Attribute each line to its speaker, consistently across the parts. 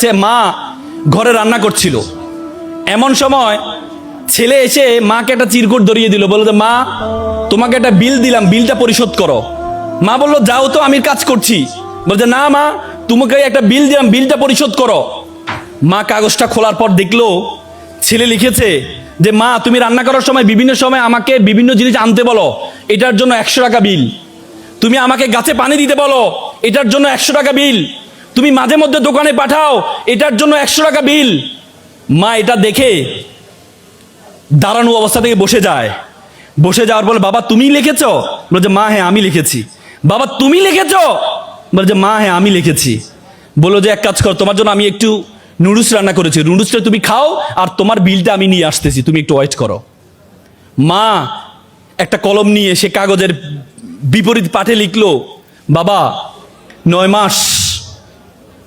Speaker 1: সে মা ঘরে রান্না করছিল, এমন সময় ছেলে এসে মাকে একটা চিরকুট ধরিয়ে দিল, বললো যে মা তোমাকে একটা বিল দিলাম, বিলটা পরিশোধ করো। মা বললো যাও তো, আমি কাজ করছি। বলছে না মা, তোমাকে একটা বিল দিলাম, বিলটা পরিশোধ করো। মা কাগজটা খোলার পর দেখলো ছেলে লিখেছে যে মা তুমি রান্না করার সময় বিভিন্ন সময় আমাকে বিভিন্ন জিনিস আনতে বলো, এটার জন্য 100 টাকা বিল। তুমি আমাকে গাছে পানি দিতে বলো, এটার জন্য 100 টাকা বিল। তুমি মাঝে মধ্যে দোকানে পাঠাও, এটার জন্য 100 টাকা বিল। মা এটা দেখে দাঁড়ানো অবস্থা থেকে বসে যায়। বসে যাওয়ার পর বাবা তুমি লিখেছ? বলছে মা হ্যাঁ আমি লিখেছি। বাবা তুমি লিখেছ? বলছে মা হ্যাঁ আমি লিখেছি। বললো যে এক কাজ কর, তোমার জন্য আমি একটু নুডলস রান্না করেছি, নুডলসটা তুমি খাও, আর তোমার বিলটা আমি নিয়ে আসতেছি, তুমি একটু ওয়েট করো। মা একটা কলম নিয়ে সে কাগজের বিপরীত পাঠে লিখলো, বাবা 9 মাস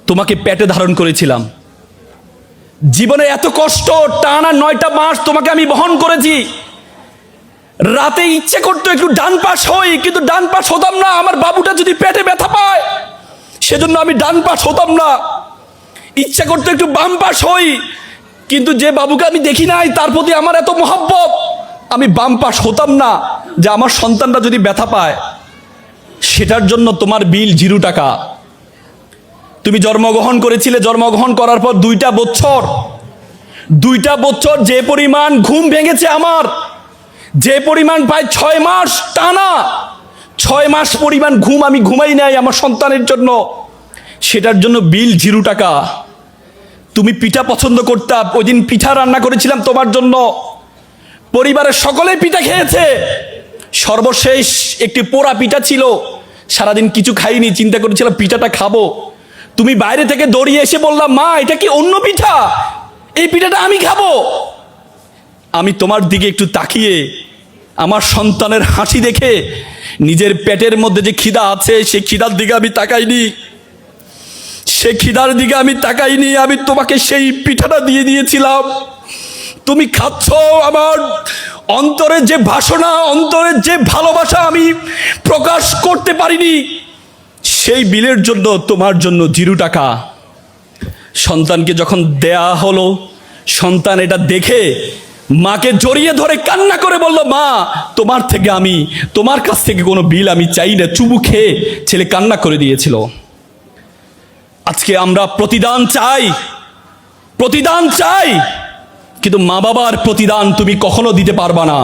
Speaker 1: তোমাকে পেটে ধারণ করেছিলাম, জীবনে এত কষ্ট, টানা 9টা মাস তোমাকে আমি বহন করেছি। রাতে ইচ্ছে করতো একটু ডান পাশ হই, কিন্তু ডান পাশ হতাম না, আমার বাবুটা যদি পেটে ব্যথা পায় সেজন্য আমি ডান পাশ হতাম না। ইচ্ছা করতো একটু বাম পাশ হই, কিন্তু যে বাবুকে আমি দেখি নাই তার প্রতি আমার এত মহব্বত, আমি বাম পাশ হতাম না, যে আমার সন্তানরা যদি ব্যথা পায়। সেটার জন্য তোমার বিল 0 টাকা। তুমি জন্মগ্রহণ করেছিলে, জন্মগ্রহণ করার পর 2টা বছর যে পরিমাণ ঘুম ভেঙেছে আমার, যে পরিমাণ প্রায় 6 মাস টানা, 6 মাস পরিমাণ ঘুম আমি ঘুমাই নাই আমার সন্তানের জন্য, সেটার জন্য বিল 0 টাকা। তুমি পিঠা পছন্দ করতা, ওই দিন পিঠা রান্না করেছিলাম তোমার জন্য, পরিবারের সকলে পিঠা খেয়েছে, সর্বশেষ একটি পোড়া পিঠা ছিল, সারাদিন কিছু খাইনি, চিন্তা করেছিলাম পিঠাটা খাবো। তুমি বাইরে থেকে দৌড়িয়ে এসে বললাম মা এটা কি অন্য পিঠা, এই পিঠাটা আমি খাবো। আমি তোমার দিকে একটু তাকিয়ে আমার সন্তানের হাসি দেখে নিজের পেটের মধ্যে যে খিদা আছে সেই খিদার দিকে আমি তাকাইনি, সে খিদার দিকে আমি তাকাইনি, আমি তোমাকে সেই পিঠাটা দিয়ে দিয়েছিলাম। তুমি খাচ্ছ, আমার অন্তরের যে বাসনা, অন্তরের যে ভালোবাসা আমি প্রকাশ করতে পারিনি, সেই বিলের জন্য তোমার জন্য 0 টাকা। সন্তানকে যখন দেয়া হলো, সন্তান এটা দেখে মাকে জড়িয়ে ধরে কান্না করে বলল মা তোমার কাছ থেকে কোনো বিল আমি চাই না। চুমু খেয়ে ছেলে কান্না করে দিয়েছিল। আজকে আমরা প্রতিদান চাই, কিন্তু মা বাবার প্রতিদান তুমি কখনো দিতে পারবা না।